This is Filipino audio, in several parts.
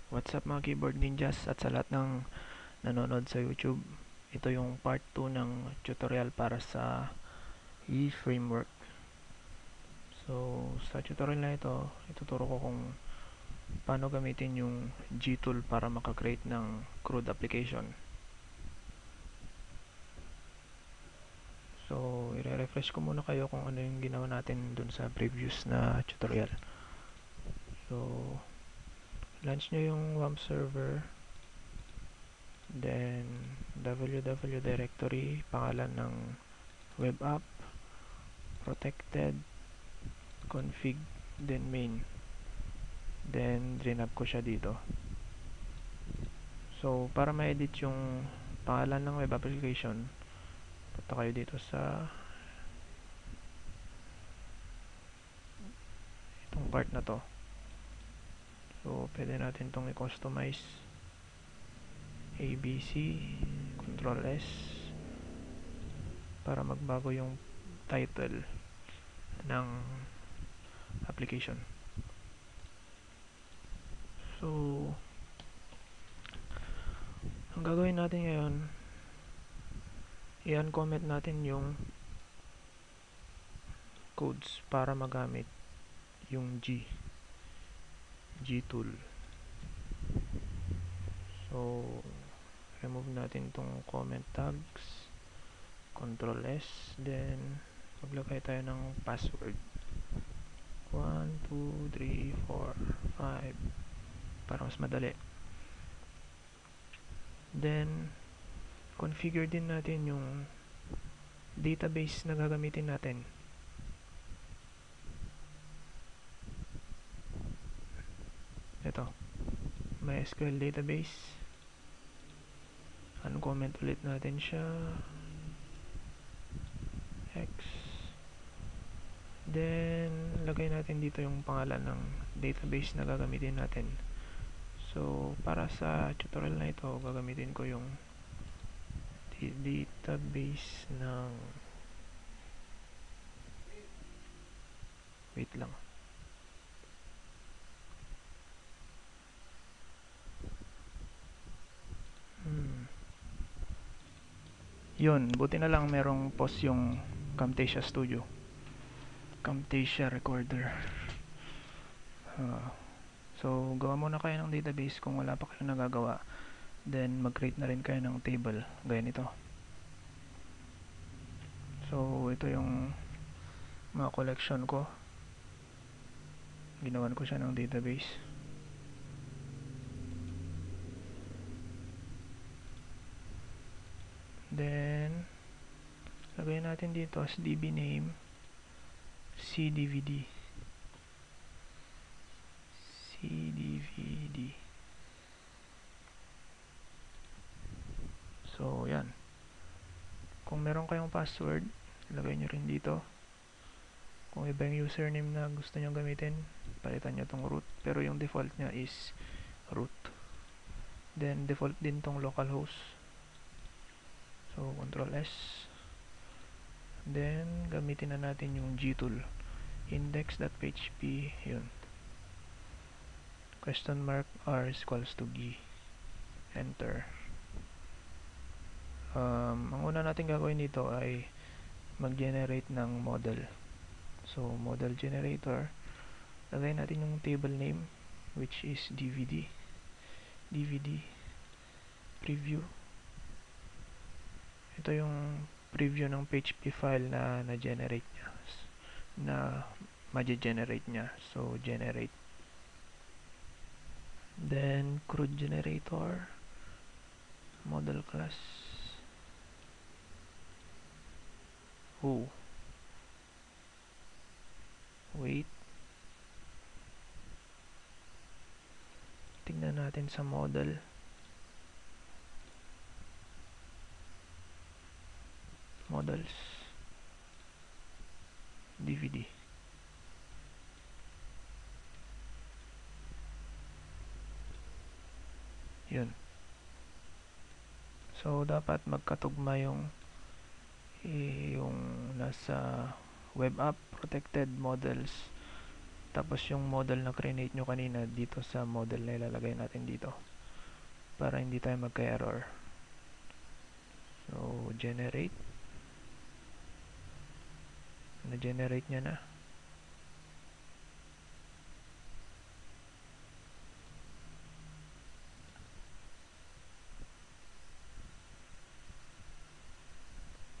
What's up mga keyboard ninjas at sa lahat ng nanonood sa YouTube. Ito yung part 2 ng tutorial para sa E-framework. So, sa tutorial na ito, ituturo ko kung paano gamitin yung G-tool para makakreate ng CRUD application. So, i-refresh ko muna kayo kung ano yung ginawa natin dun sa previous na tutorial. So, launch nyo yung WAMP server. Then, www directory, pangalan ng web app, protected, config, then main. Then, drinab ko siya dito. So, para ma-edit yung pangalan ng web application, punta kayo dito sa itong part na to. So, pwede natin itong i-customize. ABC, Control S, para magbago yung title ng application. So, ang gagawin natin ngayon, i-uncomment natin yung codes para magamit yung G-tool. So, remove natin itong comment tags, Control S, then maglagay tayo ng password 1, 2, 3, 4, 5 para mas madali. Then, configure din natin yung database na gagamitin natin. Ito, MySQL database. Uncomment ulit natin siya. X. Then, lagay natin dito yung pangalan ng database na gagamitin natin. So, para sa tutorial na ito, gagamitin ko yung database ng wait lang. Yun, buti na lang merong post yung Camtasia Studio, Camtasia Recorder. So, gawa muna kayo ng database kung wala pa kayong nagagawa. Then, mag-create na rin kayo ng table, gaya nito. So, ito yung mga collection ko. Ginawan ko siya ng database. Then, lagay natin dito as db name cdvd. So, yan. Kung meron kayong password, ilagay nyo rin dito. Kung iba yung username na gusto nyo gamitin, palitan nyo tong root. Pero yung default nya is root. Then, default din tong localhost. So, Control S. Then, gamitin na natin yung G-tool. Index.php, yun. Question mark r is equals to g. Enter. Ang una natin gagawin dito ay mag-generate ng model. So, model generator. Lagay natin yung table name, which is DVD. DVD. Preview. Ito yung preview ng PHP file na na-generate niya. Na ma-generate niya. So, generate. Then, CRUD generator. Model class. Oh. Wait. Tingnan natin sa model. Models. DVD. Yun. So, dapat magkatugma yung nasa web app, protected models, Tapos yung model na create nyo kanina dito sa model na ilalagay natin dito para hindi tayo magka-error. So generate, na-generate nya na.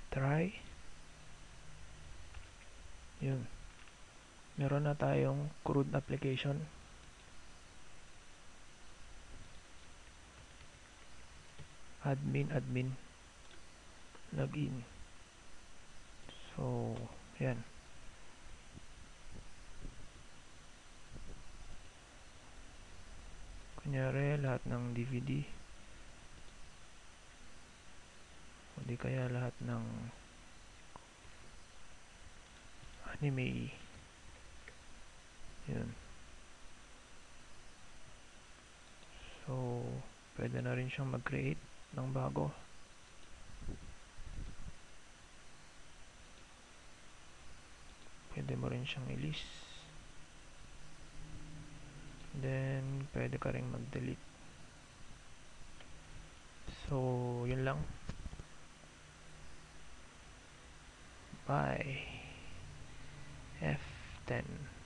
Try. Yun, meron na tayong crude application. Admin login. So yan, kunyari lahat ng DVD o di kaya lahat ng anime. Yun. So pwede na rin siyang mag-create ng bago. Pwede mo rin siyang i-list. Then pwede ka rin mag-delete. So yun lang. Bye. F10.